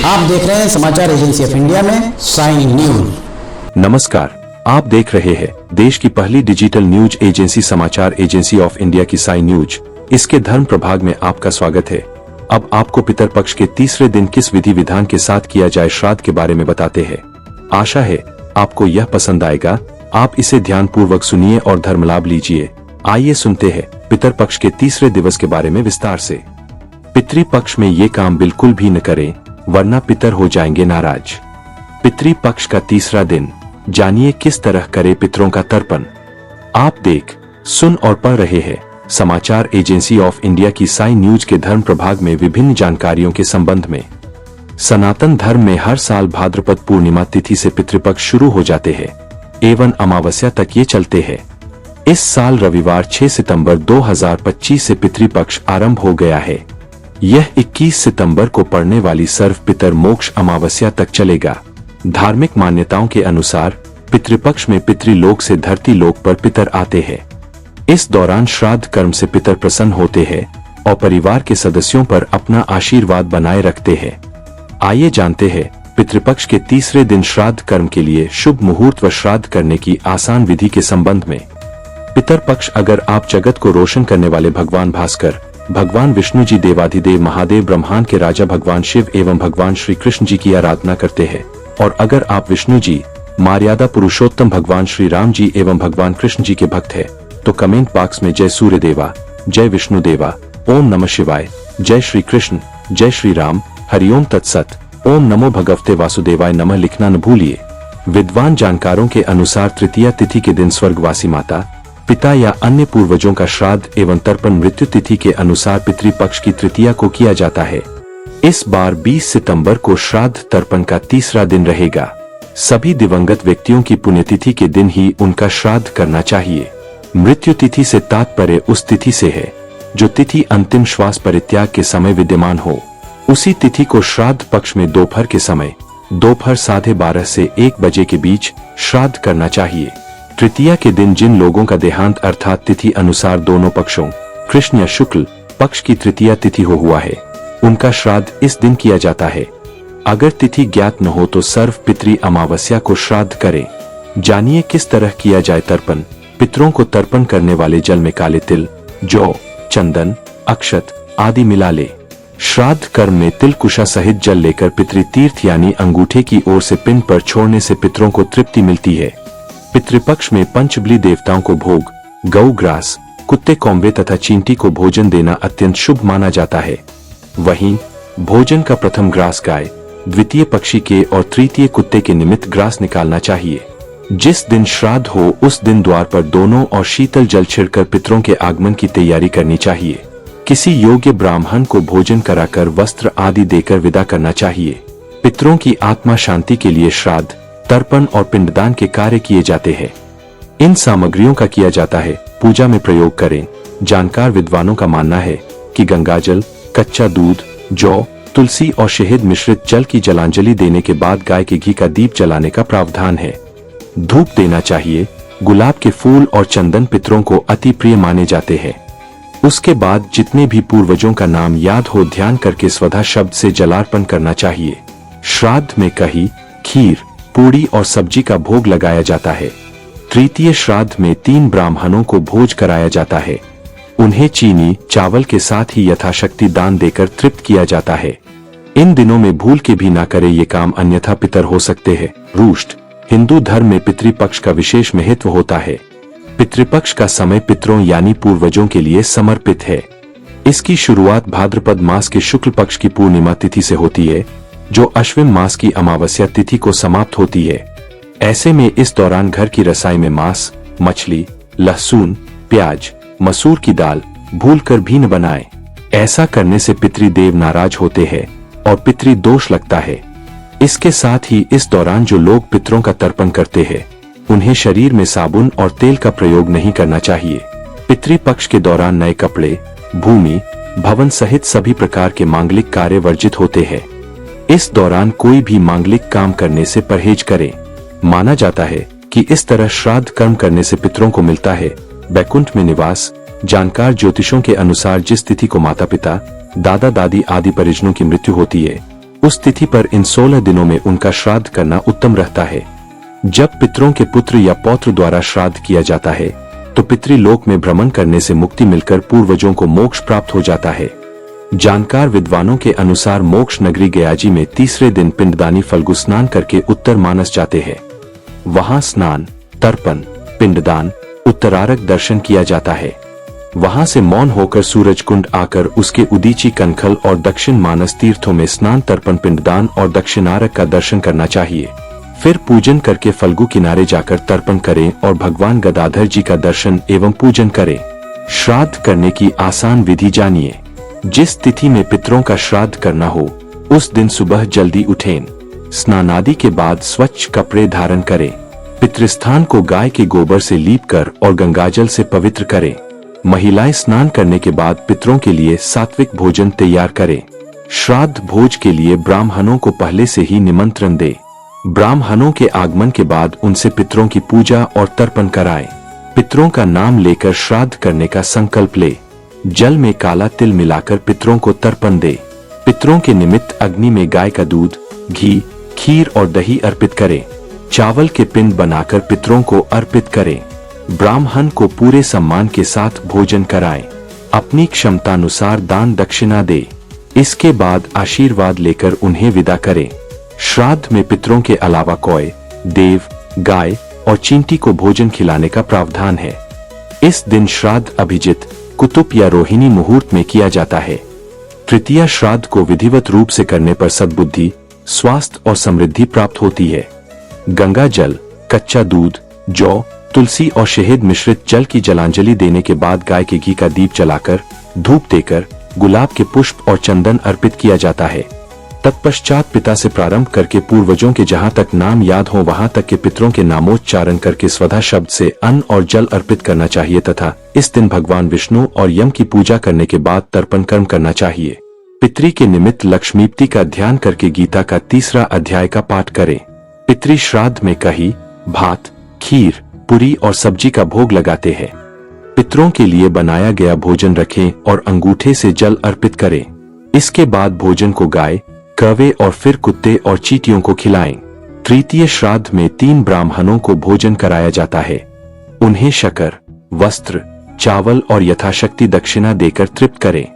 आप देख रहे हैं समाचार एजेंसी ऑफ इंडिया में साई न्यूज। नमस्कार, आप देख रहे हैं देश की पहली डिजिटल न्यूज एजेंसी समाचार एजेंसी ऑफ इंडिया की साई न्यूज। इसके धर्म प्रभाग में आपका स्वागत है। अब आपको पितरपक्ष के तीसरे दिन किस विधि विधान के साथ किया जाए श्राद्ध के बारे में बताते हैं। आशा है आपको यह पसंद आएगा। आप इसे ध्यान पूर्वक सुनिए और धर्म लाभ लीजिए। आइए सुनते हैं पितरपक्ष के तीसरे दिवस के बारे में विस्तार से। पितृपक्ष में ये काम बिल्कुल भी न करें, वरना पितर हो जाएंगे नाराज। पितृपक्ष का तीसरा दिन, जानिए किस तरह करे पितरों का तर्पण। आप देख, सुन और पढ़ रहे हैं समाचार एजेंसी ऑफ इंडिया की साई न्यूज के धर्म प्रभाग में विभिन्न जानकारियों के संबंध में। सनातन धर्म में हर साल भाद्रपद पूर्णिमा तिथि से पितृपक्ष शुरू हो जाते हैं एवं अमावस्या तक ये चलते हैं। इस साल रविवार 6 सितंबर 2025 से पितृपक्ष आरंभ हो गया है। यह 21 सितंबर को पड़ने वाली सर्व पितर मोक्ष अमावस्या तक चलेगा। धार्मिक मान्यताओं के अनुसार पितृपक्ष में पितृलोक से धरती लोक पर पितर आते हैं। इस दौरान श्राद्ध कर्म से पितर प्रसन्न होते हैं और परिवार के सदस्यों पर अपना आशीर्वाद बनाए रखते हैं। आइए जानते हैं पितृपक्ष के तीसरे दिन श्राद्ध कर्म के लिए शुभ मुहूर्त व श्राद्ध करने की आसान विधि के संबंध में। पितरपक्ष अगर आप जगत को रोशन करने वाले भगवान भास्कर, भगवान विष्णु जी, देवाधिदेव महादेव, ब्रह्मांड के राजा भगवान शिव एवं भगवान श्री कृष्ण जी की आराधना करते हैं, और अगर आप विष्णु जी, मर्यादा पुरुषोत्तम भगवान श्री राम जी एवं भगवान कृष्ण जी के भक्त हैं, तो कमेंट बॉक्स में जय सूर्य देवा, जय विष्णु देवा, ओम नमः शिवाय, जय श्री कृष्ण, जय श्री राम, हरिओम तत्सत, ओम नमो भगवते वासुदेवाय नमः लिखना न भूलिए। विद्वान जानकारों के अनुसार तृतीया तिथि के दिन स्वर्गवासी माता, पिता या अन्य पूर्वजों का श्राद्ध एवं तर्पण मृत्यु तिथि के अनुसार पितृपक्ष की तृतीया को किया जाता है। इस बार 20 सितंबर को श्राद्ध तर्पण का तीसरा दिन रहेगा। सभी दिवंगत व्यक्तियों की पुण्यतिथि के दिन ही उनका श्राद्ध करना चाहिए। मृत्यु तिथि से तात्पर्य उस तिथि से है जो तिथि अंतिम श्वास परित्याग के समय विद्यमान हो। उसी तिथि को श्राद्ध पक्ष में दोपहर के समय, दोपहर 12:30 से 1 बजे के बीच श्राद्ध करना चाहिए। तृतीया के दिन जिन लोगों का देहांत अर्थात तिथि अनुसार दोनों पक्षों कृष्ण या शुक्ल पक्ष की तृतीया तिथि हो हुआ है, उनका श्राद्ध इस दिन किया जाता है। अगर तिथि ज्ञात न हो तो सर्व पितृ अमावस्या को श्राद्ध करें। जानिए किस तरह किया जाए तर्पण। पितरों को तर्पण करने वाले जल में काले तिल, जौ, चंदन, अक्षत आदि मिला ले। श्राद्ध कर्म में तिल कुशा सहित जल लेकर पितृ तीर्थ यानी अंगूठे की ओर से पिंड पर छोड़ने से पितरों को तृप्ति मिलती है। पितृपक्ष में पंचबली देवताओं को भोग, गौ ग्रास, कुत्ते कौवे तथा चींटी को भोजन देना अत्यंत शुभ माना जाता है। वहीं भोजन का प्रथम ग्रास गाय, द्वितीय पक्षी के और तृतीय कुत्ते के निमित्त ग्रास निकालना चाहिए। जिस दिन श्राद्ध हो उस दिन द्वार पर दोनों और शीतल जल छिड़कर पितरों के आगमन की तैयारी करनी चाहिए। किसी योग्य ब्राह्मण को भोजन कराकर वस्त्र आदि देकर विदा करना चाहिए। पितरों की आत्मा शांति के लिए श्राद्ध, तर्पण और पिंडदान के कार्य किए जाते हैं। इन सामग्रियों का किया जाता है पूजा में प्रयोग करें। जानकार विद्वानों का मानना है कि गंगाजल, कच्चा दूध, जौ, तुलसी और शहद मिश्रित जल की जलांजलि देने के बाद गाय के घी का दीप जलाने का प्रावधान है। धूप देना चाहिए। गुलाब के फूल और चंदन पितरों को अति प्रिय माने जाते हैं। उसके बाद जितने भी पूर्वजों का नाम याद हो ध्यान करके स्वधा शब्द से जलार्पण करना चाहिए। श्राद्ध में कही, खीर, पूड़ी और सब्जी का भोग लगाया जाता है। तृतीय श्राद्ध में 3 ब्राह्मणों को भोज कराया जाता है। उन्हें चीनी चावल के साथ ही यथाशक्ति दान देकर तृप्त किया जाता है। इन दिनों में भूल के भी ना करे ये काम, अन्यथा पितर हो सकते हैं रुष्ट। हिंदू धर्म में पितृपक्ष का विशेष महत्व होता है। पितृपक्ष का समय पितरों यानी पूर्वजों के लिए समर्पित है। इसकी शुरुआत भाद्रपद मास के शुक्ल पक्ष की पूर्णिमा तिथि से होती है, जो अश्विन मास की अमावस्या तिथि को समाप्त होती है। ऐसे में इस दौरान घर की रसोई में मांस, मछली, लहसुन, प्याज, मसूर की दाल भूलकर भी न बनाएं। ऐसा करने से पितृदेव नाराज होते हैं और पितृ दोष लगता है। इसके साथ ही इस दौरान जो लोग पितरों का तर्पण करते हैं, उन्हें शरीर में साबुन और तेल का प्रयोग नहीं करना चाहिए। पितृपक्ष के दौरान नए कपड़े, भूमि, भवन सहित सभी प्रकार के मांगलिक कार्य वर्जित होते हैं। इस दौरान कोई भी मांगलिक काम करने से परहेज करें। माना जाता है कि इस तरह श्राद्ध कर्म करने से पितरों को मिलता है बैकुंठ में निवास। जानकार ज्योतिषों के अनुसार जिस तिथि को माता पिता, दादा दादी आदि परिजनों की मृत्यु होती है, उस तिथि पर इन 16 दिनों में उनका श्राद्ध करना उत्तम रहता है। जब पितरों के पुत्र या पौत्र द्वारा श्राद्ध किया जाता है तो पितृलोक में भ्रमण करने से मुक्ति मिलकर पूर्वजों को मोक्ष प्राप्त हो जाता है। जानकार विद्वानों के अनुसार मोक्ष नगरी गयाजी में तीसरे दिन पिंडदानी फल्गु स्नान करके उत्तर मानस जाते हैं। वहां स्नान, तर्पण, पिंडदान, उत्तरारक दर्शन किया जाता है। वहां से मौन होकर सूरज कुंड आकर उसके उदीची कनखल और दक्षिण मानस तीर्थों में स्नान, तर्पण, पिंडदान और दक्षिणारक का दर्शन करना चाहिए। फिर पूजन करके फल्गु किनारे जाकर तर्पण करें और भगवान गदाधर जी का दर्शन एवं पूजन करें। श्राद्ध करने की आसान विधि जानिए। जिस तिथि में पितरों का श्राद्ध करना हो उस दिन सुबह जल्दी उठें। स्नानादि के बाद स्वच्छ कपड़े धारण करें। पितृस्थान को गाय के गोबर से लीपकर और गंगाजल से पवित्र करें। महिलाएं स्नान करने के बाद पितरों के लिए सात्विक भोजन तैयार करें। श्राद्ध भोज के लिए ब्राह्मणों को पहले से ही निमंत्रण दें। ब्राह्मणों के आगमन के बाद उनसे पितरों की पूजा और तर्पण कराएं। पितरों का नाम लेकर श्राद्ध करने का संकल्प ले। जल में काला तिल मिलाकर पितरों को तर्पण दे। पितरों के निमित्त अग्नि में गाय का दूध, घी, खीर और दही अर्पित करें। चावल के पिंड बनाकर पितरों को अर्पित करें। ब्राह्मण को पूरे सम्मान के साथ भोजन कराएं। अपनी क्षमतानुसार दान दक्षिणा दे। इसके बाद आशीर्वाद लेकर उन्हें विदा करें। श्राद्ध में पितरों के अलावा कौए, देव, गाय और चींटी को भोजन खिलाने का प्रावधान है। इस दिन श्राद्ध अभिजित, कुतुब या रोहिणी मुहूर्त में किया जाता है। तृतीया श्राद्ध को विधिवत रूप से करने पर सद्बुद्धि, स्वास्थ्य और समृद्धि प्राप्त होती है। गंगा जल, कच्चा दूध, जौ, तुलसी और शहद मिश्रित जल की जलांजलि देने के बाद गाय के घी का दीप जलाकर, धूप देकर, गुलाब के पुष्प और चंदन अर्पित किया जाता है। तत्पश्चात पिता से प्रारंभ करके पूर्वजों के जहां तक नाम याद हो वहां तक के पितरों के नामोच्चारण करके स्वधा शब्द से अन्न और जल अर्पित करना चाहिए तथा इस दिन भगवान विष्णु और यम की पूजा करने के बाद तर्पण कर्म करना चाहिए। पितरी के निमित्त लक्ष्मीप्ति का ध्यान करके गीता का 3 अध्याय का पाठ करें। पितरी श्राद्ध में कही, भात, खीर, पूरी और सब्जी का भोग लगाते हैं। पितरों के लिए बनाया गया भोजन रखें और अंगूठे से जल अर्पित करें। इसके बाद भोजन को गाय, कौवे और फिर कुत्ते और चींटियों को खिलाएं। तृतीय श्राद्ध में 3 ब्राह्मणों को भोजन कराया जाता है। उन्हें शक्कर, वस्त्र, चावल और यथाशक्ति दक्षिणा देकर तृप्त करें।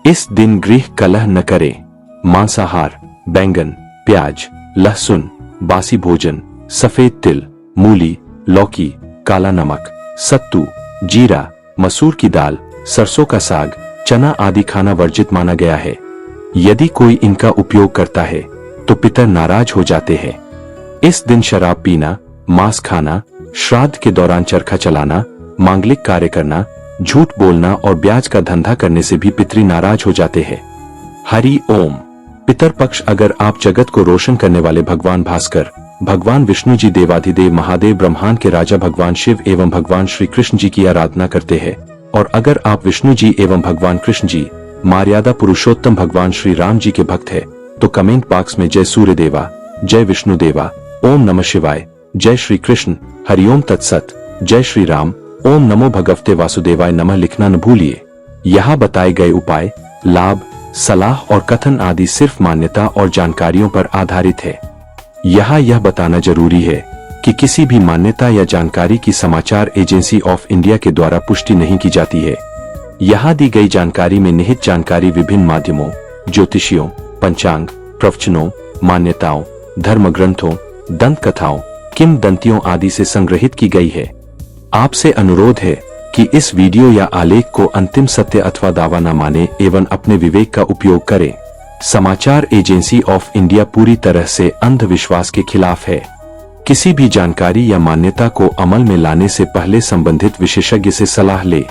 इस दिन गृह कलह न करें। मांसाहार, बैंगन, प्याज, लहसुन, बासी भोजन, सफेद तिल, मूली, लौकी, काला नमक, सत्तू, जीरा, मसूर की दाल, सरसों का साग, चना आदि खाना वर्जित माना गया है। यदि कोई इनका उपयोग करता है तो पितर नाराज हो जाते हैं। इस दिन शराब पीना, मांस खाना, श्राद्ध के दौरान चरखा चलाना, मांगलिक कार्य करना, झूठ बोलना और ब्याज का धंधा करने से भी पितरी नाराज हो जाते हैं। हरि ओम। पितर पक्ष अगर आप जगत को रोशन करने वाले भगवान भास्कर, भगवान विष्णु जी, देवाधिदेव महादेव, ब्रह्मांड के राजा भगवान शिव एवं भगवान श्री कृष्ण जी की आराधना करते हैं और अगर आप विष्णु जी एवं भगवान कृष्ण जी, मर्यादा पुरुषोत्तम भगवान श्री राम जी के भक्त है तो कमेंट बॉक्स में जय सूर्य देवा, जय विष्णु देवा, ओम नमः शिवाय, जय श्री कृष्ण, हरिओम तत्सत, जय श्री राम, ओम नमो भगवते वासुदेवाय नमः लिखना न भूलिए। यहाँ बताए गए उपाय, लाभ, सलाह और कथन आदि सिर्फ मान्यता और जानकारियों पर आधारित है। यहाँ यह बताना जरूरी है कि किसी भी मान्यता या जानकारी की समाचार एजेंसी ऑफ इंडिया के द्वारा पुष्टि नहीं की जाती है। यहाँ दी गई जानकारी में निहित जानकारी विभिन्न माध्यमों, ज्योतिषियों, पंचांग, प्रवचनों, मान्यताओं, धर्म ग्रंथों, दंत कथाओं, किंवदंतियों आदि से संग्रहित की गई है। आपसे अनुरोध है कि इस वीडियो या आलेख को अंतिम सत्य अथवा दावा न माने एवं अपने विवेक का उपयोग करें। समाचार एजेंसी ऑफ इंडिया पूरी तरह से अंधविश्वास के खिलाफ है। किसी भी जानकारी या मान्यता को अमल में लाने से पहले संबंधित विशेषज्ञ से सलाह ले।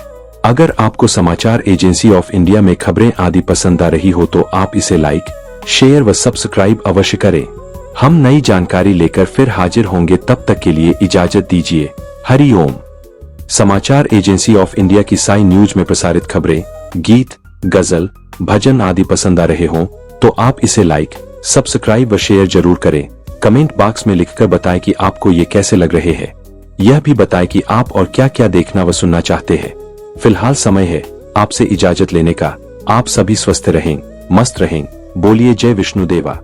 अगर आपको समाचार एजेंसी ऑफ इंडिया में खबरें आदि पसंद आ रही हो तो आप इसे लाइक, शेयर व सब्सक्राइब अवश्य करें। हम नई जानकारी लेकर फिर हाजिर होंगे, तब तक के लिए इजाजत दीजिए। हरि ओम। समाचार एजेंसी ऑफ इंडिया की साई न्यूज में प्रसारित खबरें, गीत, गजल, भजन आदि पसंद आ रहे हों तो आप इसे लाइक, सब्सक्राइब व शेयर जरूर करें। कमेंट बॉक्स में लिखकर बताएं कि आपको ये कैसे लग रहे हैं। यह भी बताएं कि आप और क्या क्या देखना व सुनना चाहते हैं। फिलहाल समय है आपसे इजाजत लेने का। आप सभी स्वस्थ रहें, मस्त रहें। बोलिए जय विष्णु देवा।